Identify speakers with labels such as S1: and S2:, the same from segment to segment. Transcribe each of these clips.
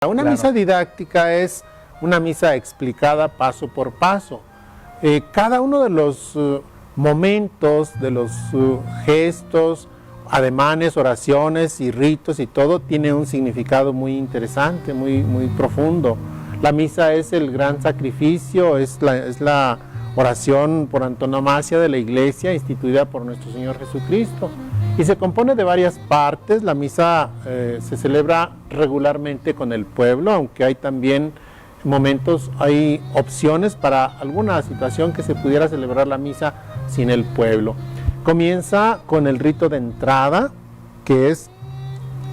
S1: Una
S2: Claro.
S1: misa didáctica es una misa explicada paso por paso. Cada uno de los momentos, de los gestos, ademanes, oraciones y ritos y todo tiene un significado muy interesante, muy profundo. La misa es el gran sacrificio, es la oración por antonomasia de la Iglesia instituida por nuestro Señor Jesucristo. Y se compone de varias partes. La misa se celebra regularmente con el pueblo, aunque hay también momentos, hay opciones para alguna situación que se pudiera celebrar la misa sin el pueblo. Comienza con el rito de entrada, que es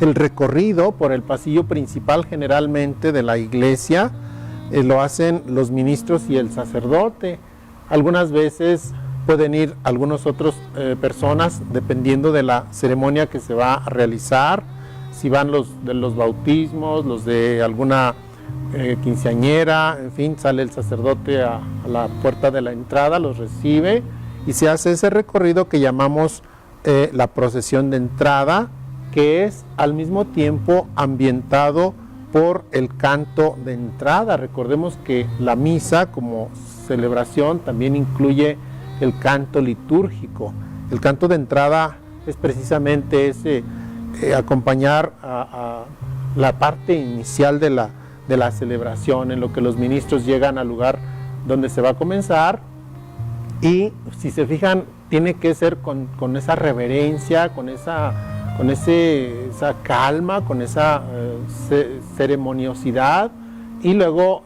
S1: el recorrido por el pasillo principal generalmente de la iglesia. Lo hacen los ministros y el sacerdote. Algunas veces pueden ir algunas otras personas dependiendo de la ceremonia que se va a realizar. Si van los de los bautismos, los de alguna quinceañera, en fin, sale el sacerdote a la puerta de la entrada, los recibe y se hace ese recorrido que llamamos la procesión de entrada, que es al mismo tiempo ambientado por el canto de entrada. Recordemos que la misa como celebración también incluye el canto litúrgico. El canto de entrada es precisamente ese acompañar a la parte inicial de la celebración, en lo que los ministros llegan al lugar donde se va a comenzar, y si se fijan tiene que ser con esa reverencia, con esa calma, con esa ceremoniosidad, y luego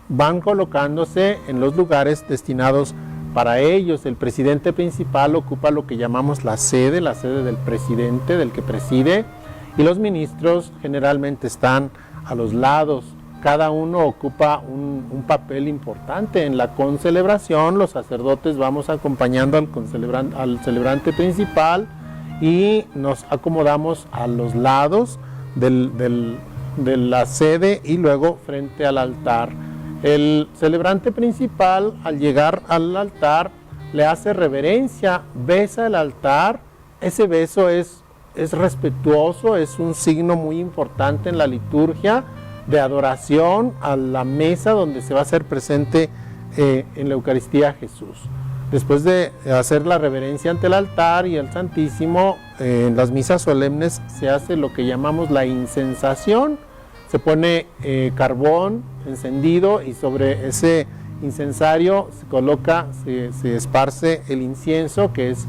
S1: van colocándose en los lugares destinados para ellos. El presidente principal ocupa lo que llamamos la sede del presidente, del que preside, y los ministros generalmente están a los lados. Cada uno ocupa un papel importante. En la concelebración, los sacerdotes vamos acompañando al celebrante principal y nos acomodamos a los lados de la sede y luego frente al altar. El celebrante principal, al llegar al altar, le hace reverencia, besa el altar. Ese beso es respetuoso, es un signo muy importante en la liturgia de adoración a la mesa donde se va a hacer presente en la Eucaristía Jesús. Después de hacer la reverencia ante el altar y el Santísimo, en las misas solemnes se hace lo que llamamos la incensación. Se pone carbón encendido y sobre ese incensario se esparce el incienso, que es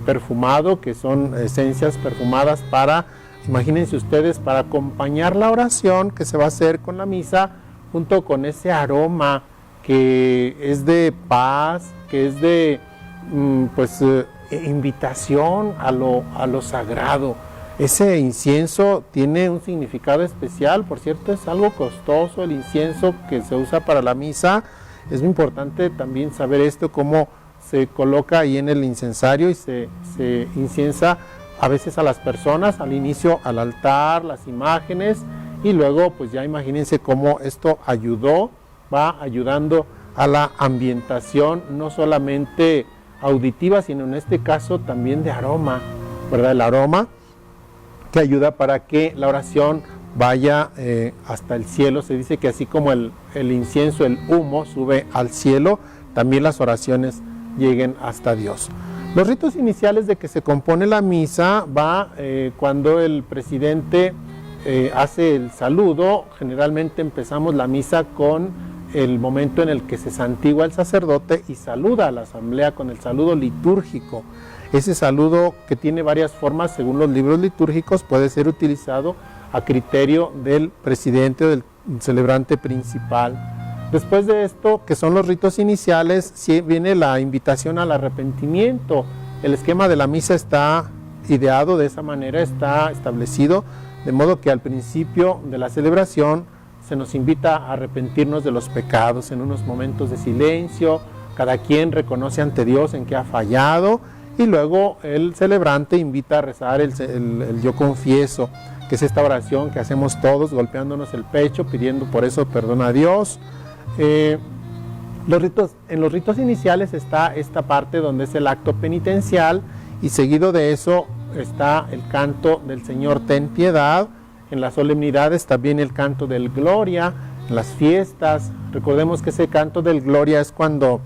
S1: perfumado, que son esencias perfumadas para, imagínense ustedes, para acompañar la oración que se va a hacer con la misa, junto con ese aroma que es de paz, que es de invitación a lo sagrado. Ese incienso tiene un significado especial, por cierto, es algo costoso el incienso que se usa para la misa. Es muy importante también saber esto, cómo se coloca ahí en el incensario y se inciensa a veces a las personas, al inicio al altar, las imágenes, y luego pues ya imagínense cómo esto va ayudando a la ambientación, no solamente auditiva, sino en este caso también de aroma, ¿verdad? El aroma que ayuda para que la oración vaya hasta el cielo. Se dice que así como el incienso, el humo sube al cielo, también las oraciones lleguen hasta Dios. Los ritos iniciales de que se compone la misa va cuando el presidente hace el saludo. Generalmente empezamos la misa con el momento en el que se santigua el sacerdote y saluda a la asamblea con el saludo litúrgico. Ese saludo, que tiene varias formas según los libros litúrgicos, puede ser utilizado a criterio del presidente o del celebrante principal. Después de esto, que son los ritos iniciales, sí viene la invitación al arrepentimiento. El esquema de la misa está ideado de esa manera, está establecido, de modo que al principio de la celebración se nos invita a arrepentirnos de los pecados en unos momentos de silencio. Cada quien reconoce ante Dios en qué ha fallado, y luego el celebrante invita a rezar el yo confieso, que es esta oración que hacemos todos golpeándonos el pecho, pidiendo por eso perdón a Dios. En los ritos iniciales está esta parte donde es el acto penitencial, y seguido de eso está el canto del Señor ten piedad, en las solemnidades también el canto del Gloria, en las fiestas. Recordemos que ese canto del Gloria es cuando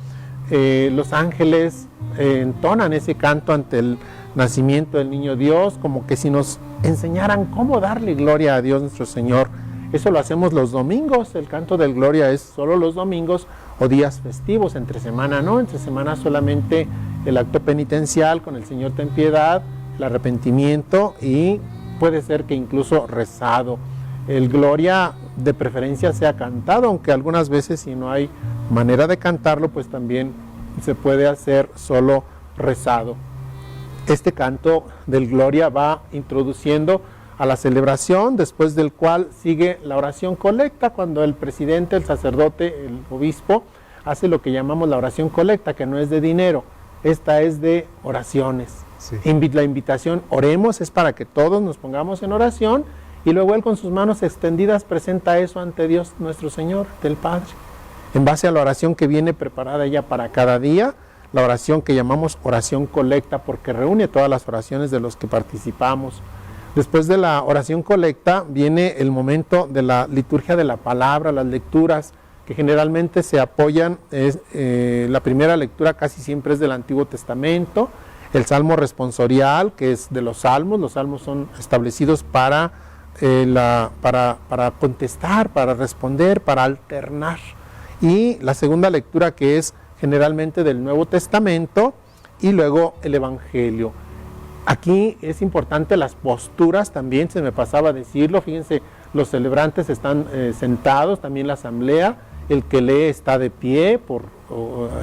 S1: los ángeles entonan ese canto ante el nacimiento del niño Dios, como que si nos enseñaran cómo darle gloria a Dios nuestro Señor. Eso lo hacemos los domingos, el canto del Gloria es solo los domingos o días festivos, entre semana no, entre semana solamente el acto penitencial con el Señor ten piedad, el arrepentimiento y puede ser que incluso rezado. El Gloria de preferencia sea cantado, aunque algunas veces si no hay manera de cantarlo, pues también se puede hacer solo rezado. Este canto del Gloria va introduciendo a la celebración, después del cual sigue la oración colecta, cuando el presidente, el sacerdote, el obispo, hace lo que llamamos la oración colecta, que no es de dinero, esta es de oraciones.
S2: Sí.
S1: La invitación, oremos, es para que todos nos pongamos en oración, y luego él con sus manos extendidas presenta eso ante Dios nuestro Señor, del Padre. En base a la oración que viene preparada ya para cada día, la oración que llamamos oración colecta, porque reúne todas las oraciones de los que participamos. Después de la oración colecta viene el momento de la liturgia de la palabra, las lecturas que generalmente se apoyan, la primera lectura casi siempre es del Antiguo Testamento, el Salmo responsorial, que es de los salmos son establecidos para contestar, para responder, para alternar. Y la segunda lectura, que es generalmente del Nuevo Testamento, y luego el Evangelio. Aquí es importante las posturas también, se me pasaba a decirlo, fíjense, los celebrantes están sentados, también la asamblea, el que lee está de pie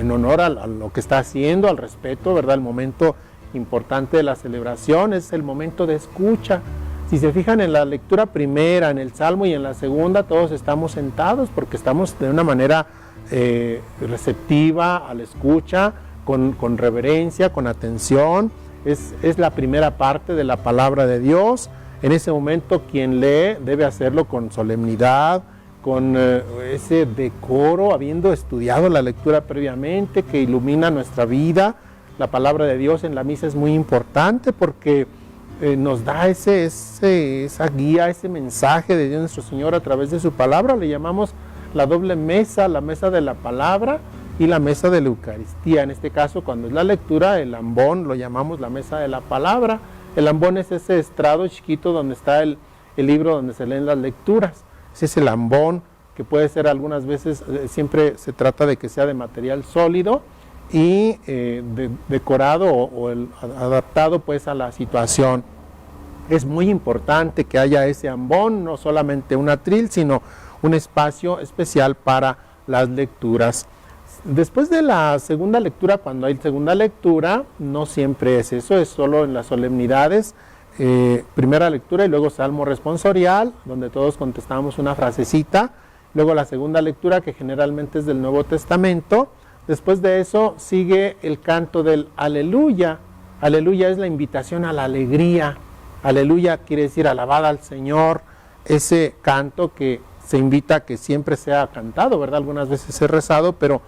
S1: en honor a lo que está haciendo, al respeto, ¿verdad? El momento importante de la celebración es el momento de escucha. Si se fijan en la lectura primera, en el Salmo y en la segunda, todos estamos sentados porque estamos de una manera receptiva a la escucha, con reverencia, con atención. Es la primera parte de la palabra de Dios. En ese momento quien lee debe hacerlo con solemnidad, con ese decoro, habiendo estudiado la lectura previamente, que ilumina nuestra vida. La palabra de Dios en la misa es muy importante porque nos da esa guía, ese mensaje de Dios nuestro Señor a través de su palabra. Le llamamos la doble mesa, la mesa de la palabra y la mesa de la Eucaristía. En este caso, cuando es la lectura, el ambón lo llamamos la mesa de la palabra. El ambón es ese estrado chiquito donde está el libro donde se leen las lecturas. Ese es el ambón, que puede ser algunas veces, siempre se trata de que sea de material sólido y decorado o adaptado pues a la situación. Es muy importante que haya ese ambón, no solamente un atril, sino un espacio especial para las lecturas. Después de la segunda lectura, cuando hay segunda lectura, no siempre es eso, es solo en las solemnidades, primera lectura y luego Salmo responsorial, donde todos contestamos una frasecita, luego la segunda lectura, que generalmente es del Nuevo Testamento. Después de eso sigue el canto del Aleluya. Aleluya es la invitación a la alegría. Aleluya quiere decir alabada al Señor, ese canto que se invita a que siempre sea cantado, ¿verdad? Algunas veces es rezado, pero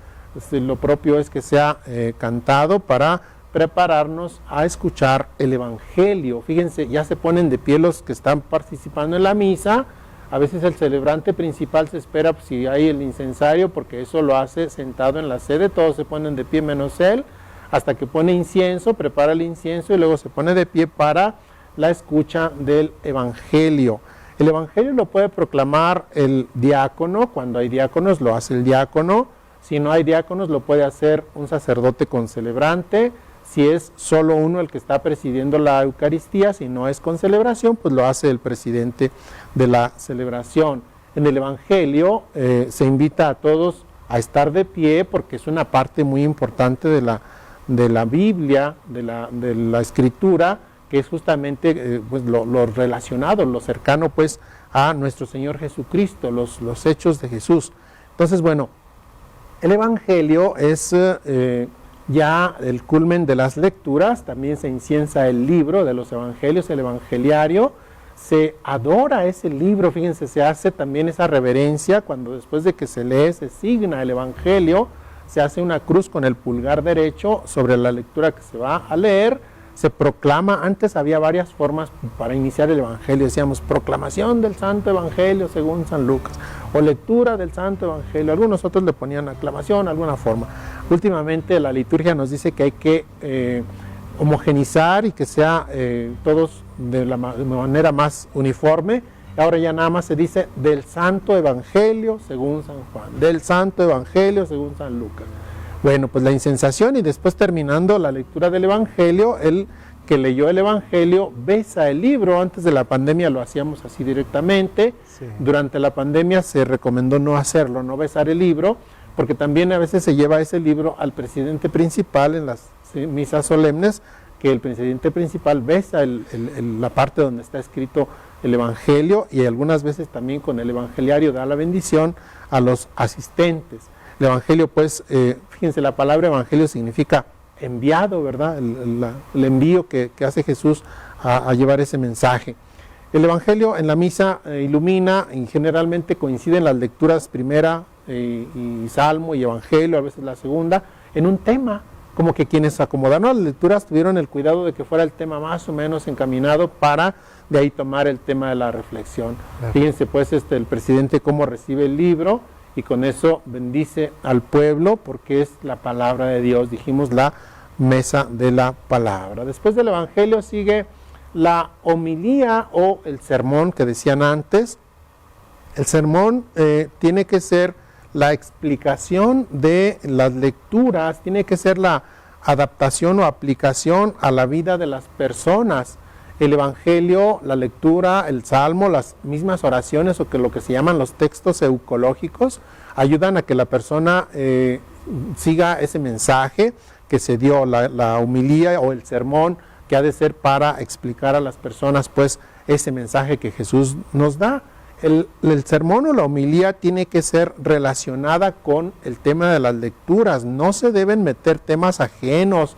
S1: lo propio es que sea cantado para prepararnos a escuchar el Evangelio. Fíjense, ya se ponen de pie los que están participando en la misa. A veces el celebrante principal se espera si hay el incensario, porque eso lo hace sentado en la sede, todos se ponen de pie menos él, hasta que pone incienso, prepara el incienso y luego se pone de pie para la escucha del Evangelio. El Evangelio lo puede proclamar el diácono, cuando hay diáconos lo hace el diácono, si no hay diáconos lo puede hacer un sacerdote concelebrante, si es solo uno el que está presidiendo la Eucaristía, si no es con celebración, pues lo hace el presidente de la celebración. En el Evangelio se invita a todos a estar de pie porque es una parte muy importante de la Biblia, de la Escritura, que es justamente pues lo relacionado, lo cercano pues a nuestro Señor Jesucristo, los hechos de Jesús. Entonces, bueno, el Evangelio es ya el culmen de las lecturas, también se inciensa el libro de los Evangelios, el Evangeliario, se adora ese libro, fíjense, se hace también esa reverencia cuando después de que se lee, se signa el Evangelio, se hace una cruz con el pulgar derecho sobre la lectura que se va a leer, se proclama. Antes había varias formas para iniciar el Evangelio, decíamos proclamación del Santo Evangelio según San Lucas, o lectura del Santo Evangelio, algunos otros le ponían aclamación, alguna forma. Últimamente la liturgia nos dice que hay que homogenizar y que sea todos de la manera más uniforme. Ahora ya nada más se dice del Santo Evangelio según San Juan, del Santo Evangelio según San Lucas. Bueno, pues la incensación y después terminando la lectura del Evangelio, el que leyó el Evangelio besa el libro. Antes de la pandemia lo hacíamos así directamente, sí. Durante la pandemia se recomendó no hacerlo, no besar el libro, porque también a veces se lleva ese libro al presidente principal en las misas solemnes, que el presidente principal besa la parte donde está escrito el Evangelio, y algunas veces también con el evangeliario da la bendición a los asistentes. El Evangelio, pues, fíjense, la palabra Evangelio significa enviado, ¿verdad? El envío que hace Jesús a llevar ese mensaje. El Evangelio en la misa ilumina, y generalmente coinciden las lecturas primera y Salmo y Evangelio, a veces la segunda, en un tema, como que quienes acomodaron las lecturas tuvieron el cuidado de que fuera el tema más o menos encaminado para de ahí tomar el tema de la reflexión. Claro. Fíjense pues el presidente cómo recibe el libro y con eso bendice al pueblo porque es la palabra de Dios, dijimos la mesa de la palabra. Después del Evangelio sigue la homilía o el sermón que decían antes. El sermón tiene que ser la explicación de las lecturas, tiene que ser la adaptación o aplicación a la vida de las personas. El Evangelio, la lectura, el Salmo, las mismas oraciones o que lo que se llaman los textos eucológicos ayudan a que la persona siga ese mensaje que se dio, la homilía o el sermón que ha de ser para explicar a las personas pues ese mensaje que Jesús nos da. El sermón o la homilía tiene que ser relacionada con el tema de las lecturas, no se deben meter temas ajenos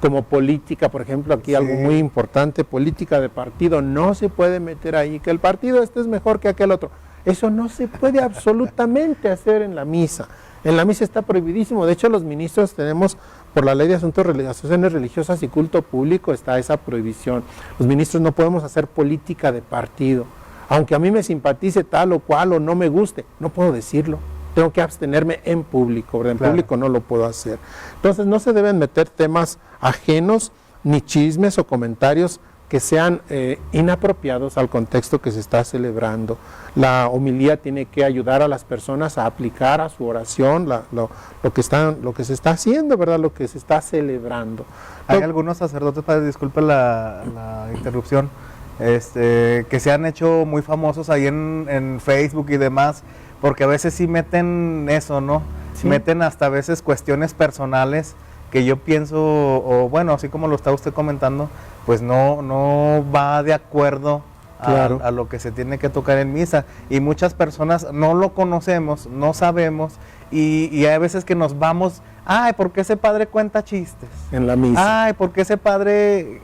S1: como política, por ejemplo, aquí sí. Algo muy importante, política de partido, no se puede meter ahí, que el partido este es mejor que aquel otro, eso no se puede absolutamente hacer en la misa está prohibidísimo. De hecho los ministros tenemos, por la ley de asociaciones religiosas y culto público, está esa prohibición, los ministros no podemos hacer política de partido. Aunque a mí me simpatice tal o cual o no me guste, no puedo decirlo. Tengo que abstenerme en público, ¿verdad? En claro. Público no lo puedo hacer. Entonces no se deben meter temas ajenos, ni chismes o comentarios que sean inapropiados al contexto que se está celebrando. La homilía tiene que ayudar a las personas a aplicar a su oración lo que se está haciendo, ¿verdad? Lo que se está celebrando.
S2: Hay algunos sacerdotes, padre, disculpe la interrupción, que se han hecho muy famosos ahí en Facebook y demás, porque a veces sí meten eso, ¿no? Sí. Meten hasta a veces cuestiones personales que yo pienso, o bueno, así como lo está usted comentando, pues no va de acuerdo claro. a lo que se tiene que tocar en misa. Y muchas personas no lo conocemos, no sabemos, y hay veces que nos vamos, ay, ¿por qué ese padre cuenta chistes?
S1: En la misa.
S2: Ay, ¿por qué ese padre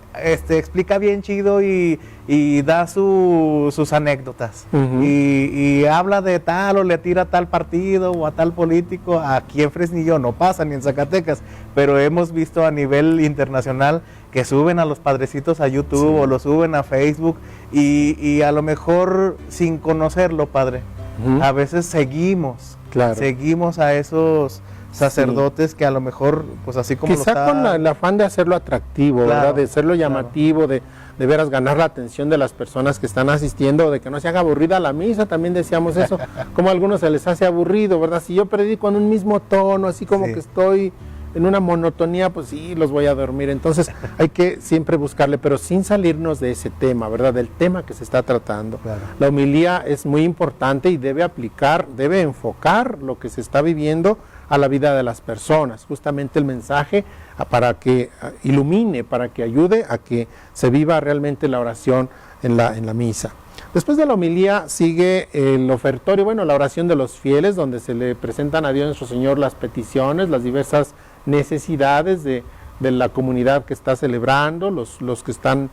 S2: explica bien chido y da sus anécdotas? Uh-huh. Y habla de tal o le tira a tal partido o a tal político. Aquí en Fresnillo no pasa, ni en Zacatecas, pero hemos visto a nivel internacional que suben a los padrecitos a YouTube sí. o lo suben a Facebook y a lo mejor sin conocerlo, padre, uh-huh. a veces seguimos a esos sacerdotes sí. que a lo mejor, pues así como
S1: quizá
S2: lo está...
S1: con el afán de hacerlo atractivo, claro, ¿verdad? De hacerlo llamativo, claro. de veras ganar la atención de las personas que están asistiendo, de que no se haga aburrida la misa, también decíamos eso, como a algunos se les hace aburrido, ¿verdad? Si yo predico en un mismo tono, así como sí. que estoy en una monotonía, pues sí, los voy a dormir. Entonces hay que siempre buscarle, pero sin salirnos de ese tema, ¿verdad? Del tema que se está tratando. Claro. La homilía es muy importante y debe enfocar lo que se está viviendo a la vida de las personas, justamente el mensaje para que ilumine, para que ayude a que se viva realmente la oración en la misa. Después de la homilía sigue el ofertorio, bueno, la oración de los fieles, donde se le presentan a Dios nuestro Señor las peticiones, las diversas necesidades de la comunidad que está celebrando, los que están,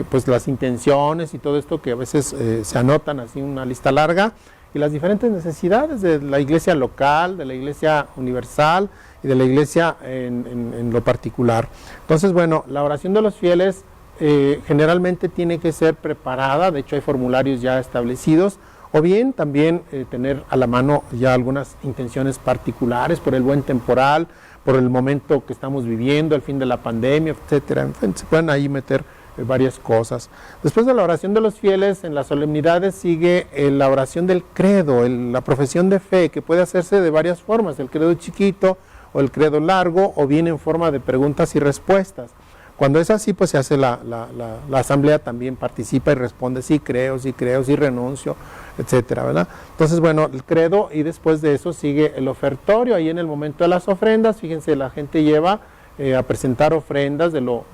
S1: pues las intenciones y todo esto que a veces se anotan así una lista larga. y las diferentes necesidades de la iglesia local, de la iglesia universal y de la iglesia en lo particular. Entonces, bueno, la oración de los fieles generalmente tiene que ser preparada, de hecho hay formularios ya establecidos, o bien también tener a la mano ya algunas intenciones particulares por el buen temporal, por el momento que estamos viviendo, el fin de la pandemia, etcétera. En fin, se pueden ahí meter varias cosas. Después de la oración de los fieles, en las solemnidades sigue la oración del credo, la profesión de fe, que puede hacerse de varias formas, el credo chiquito o el credo largo, o bien en forma de preguntas y respuestas. Cuando es así, pues se hace la asamblea también participa y responde sí creo, sí renuncio, etcétera, ¿verdad? Entonces, bueno, el credo, y después de eso sigue el ofertorio. Ahí en el momento de las ofrendas, fíjense, la gente lleva a presentar ofrendas de lo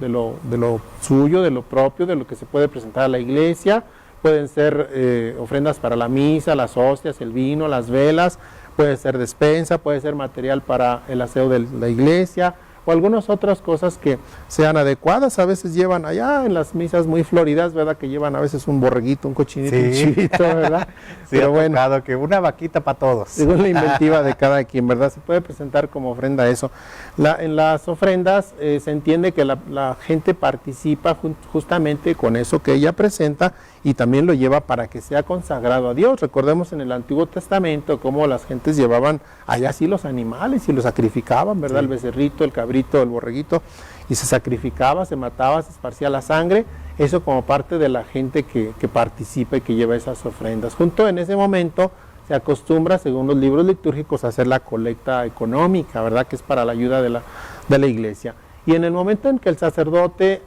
S1: suyo, de lo propio, de lo que se puede presentar a la iglesia. Pueden ser ofrendas para la misa, las hostias, el vino, las velas, puede ser despensa, puede ser material para el aseo de la iglesia, o algunas otras cosas que sean adecuadas. A veces llevan allá en las misas muy floridas, ¿verdad? Que llevan a veces un borreguito, un cochinito, un chivito, ¿verdad?
S2: Sí, pero bueno, que una vaquita para todos.
S1: Según la inventiva de cada quien, ¿verdad? Se puede presentar como ofrenda eso. En las ofrendas se entiende que la gente participa justamente con eso que ella presenta, y también lo lleva para que sea consagrado a Dios. Recordemos en el Antiguo Testamento cómo las gentes llevaban allá sí los animales y los sacrificaban, ¿verdad? Sí. El becerrito, el cabrito, el borreguito, y se sacrificaba, se mataba, se esparcía la sangre, eso como parte de la gente que participa y que lleva esas ofrendas. Junto en ese momento se acostumbra, según los libros litúrgicos, a hacer la colecta económica, ¿verdad? Que es para la ayuda de la iglesia. Y en el momento en que el sacerdote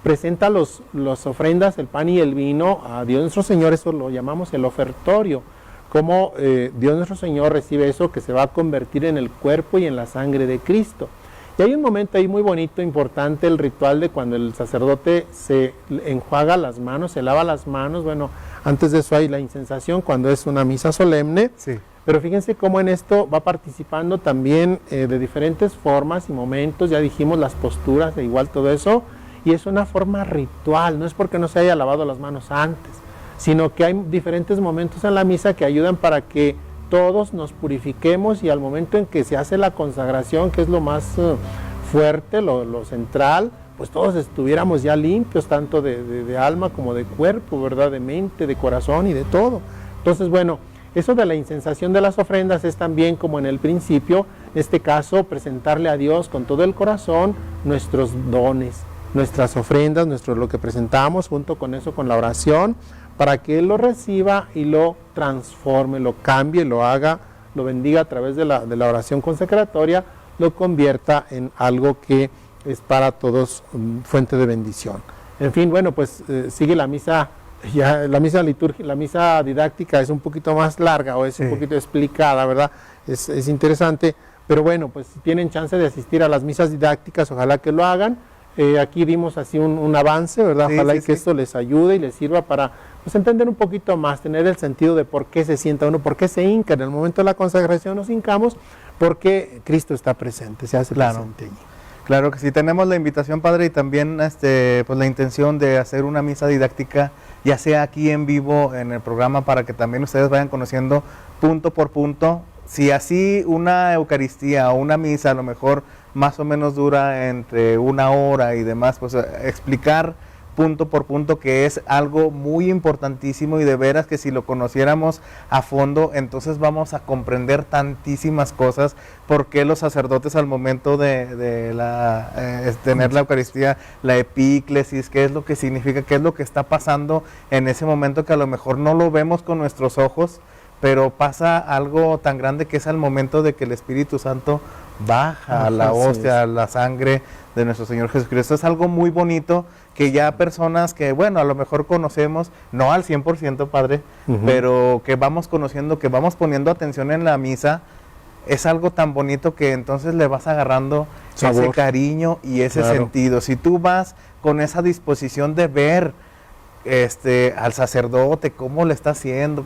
S1: presenta las ofrendas, el pan y el vino a Dios nuestro Señor, eso lo llamamos el ofertorio, como Dios nuestro Señor recibe eso que se va a convertir en el cuerpo y en la sangre de Cristo. Y hay un momento ahí muy bonito, importante, el ritual de cuando el sacerdote se enjuaga las manos, se lava las manos. Bueno, antes de eso hay la incensación cuando es una misa solemne, sí. Pero fíjense cómo en esto va participando también de diferentes formas y momentos, ya dijimos las posturas, e igual todo eso, y es una forma ritual, no es porque no se haya lavado las manos antes, sino que hay diferentes momentos en la misa que ayudan para que todos nos purifiquemos, y al momento en que se hace la consagración, que es lo más fuerte, lo central, pues todos estuviéramos ya limpios, tanto de alma como de cuerpo, ¿verdad? De mente, de corazón y de todo. Entonces, bueno, eso de la incensación de las ofrendas es también como en el principio, en este caso, presentarle a Dios con todo el corazón nuestros dones, nuestras ofrendas, lo que presentamos, junto con eso, con la oración, para que Él lo reciba y lo transforme, lo cambie, lo haga, lo bendiga a través de la oración consecratoria, lo convierta en algo que es para todos fuente de bendición. En fin, bueno, pues sigue la misa, ya la misa litúrgica, la misa didáctica es un poquito más larga, o es un poquito explicada, ¿verdad? Es interesante, pero bueno, pues si tienen chance de asistir a las misas didácticas, ojalá que lo hagan. Aquí dimos así un avance, ¿verdad? Ojalá que esto les ayude y les sirva para pues entender un poquito más, tener el sentido de por qué se sienta uno, por qué se hinca. En el momento de la consagración nos hincamos porque Cristo está presente, se hace presente allí.
S2: Claro que sí, tenemos la invitación, Padre, y también pues la intención de hacer una misa didáctica, ya sea aquí en vivo en el programa, para que también ustedes vayan conociendo punto por punto. Si así una Eucaristía o una misa a lo mejor más o menos dura entre 1 hora y demás, pues explicar punto por punto, que es algo muy importantísimo, y de veras que si lo conociéramos a fondo, entonces vamos a comprender tantísimas cosas, porque los sacerdotes al momento de tener la Eucaristía, la epíclesis, qué es lo que significa, qué es lo que está pasando en ese momento, que a lo mejor no lo vemos con nuestros ojos, pero pasa algo tan grande, que es al momento de que el Espíritu Santo baja a la hostia, a la sangre de nuestro Señor Jesucristo. Es algo muy bonito, que ya personas que, bueno, a lo mejor conocemos, no al 100%, Padre, pero que vamos conociendo, que vamos poniendo atención en la misa, es algo tan bonito que entonces le vas agarrando sabor, ese cariño y ese sentido. Si tú vas con esa disposición de ver al sacerdote, cómo le está haciendo,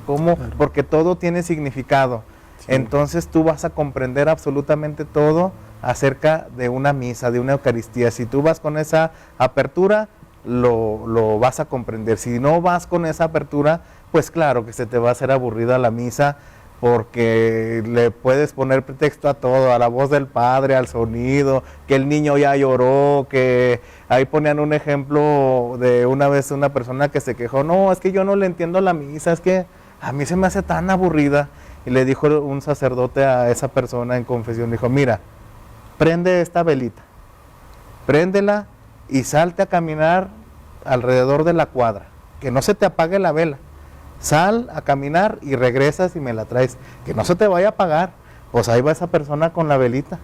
S2: porque todo tiene significado. Entonces tú vas a comprender absolutamente todo acerca de una misa, de una Eucaristía. Si tú vas con esa apertura, lo vas a comprender. Si no vas con esa apertura, pues claro que se te va a hacer aburrida la misa, porque le puedes poner pretexto a todo, a la voz del padre, al sonido, que el niño ya lloró, que ahí ponían un ejemplo de una vez una persona que se quejó, no, es que yo no le entiendo la misa, es que a mí se me hace tan aburrida. Y le dijo un sacerdote a esa persona en confesión, dijo, mira, prende esta velita, préndela y salte a caminar alrededor de la cuadra, que no se te apague la vela. Sal a caminar y regresas y me la traes, que no se te vaya a apagar. Pues ahí va esa persona con la velita,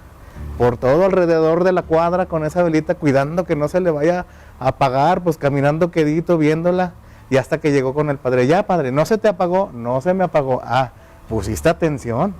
S2: por todo alrededor de la cuadra con esa velita, cuidando que no se le vaya a apagar, pues caminando quedito, viéndola, y hasta que llegó con el padre, ya padre, ¿no se te apagó? No se me apagó. Ah, pusiste atención,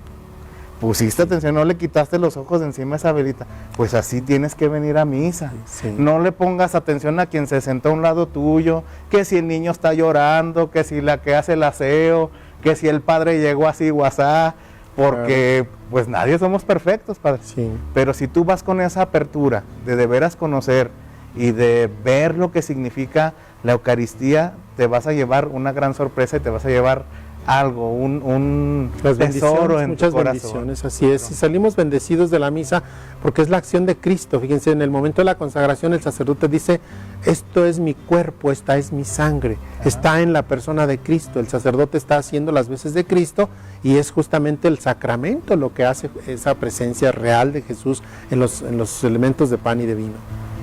S2: no le quitaste los ojos de encima a esa velita. Pues así tienes que venir a misa.
S1: Sí.
S2: No le pongas atención a quien se sentó a un lado tuyo, que si el niño está llorando, que si la que hace el aseo, que si el padre llegó así guasá, porque pues nadie somos perfectos, padre.
S1: Sí.
S2: Pero si tú vas con esa apertura de veras conocer y de ver lo que significa la Eucaristía, te vas a llevar una gran sorpresa y te vas a llevar algo, un tesoro en
S1: muchas
S2: tu corazón.
S1: bendiciones, así es, y salimos bendecidos de la misa porque es la acción de Cristo. Fíjense, en el momento de la consagración el sacerdote dice, esto es mi cuerpo, esta es mi sangre. Ajá. Está en la persona de Cristo, el sacerdote está haciendo las veces de Cristo y es justamente el sacramento lo que hace esa presencia real de Jesús en los elementos de pan y de vino.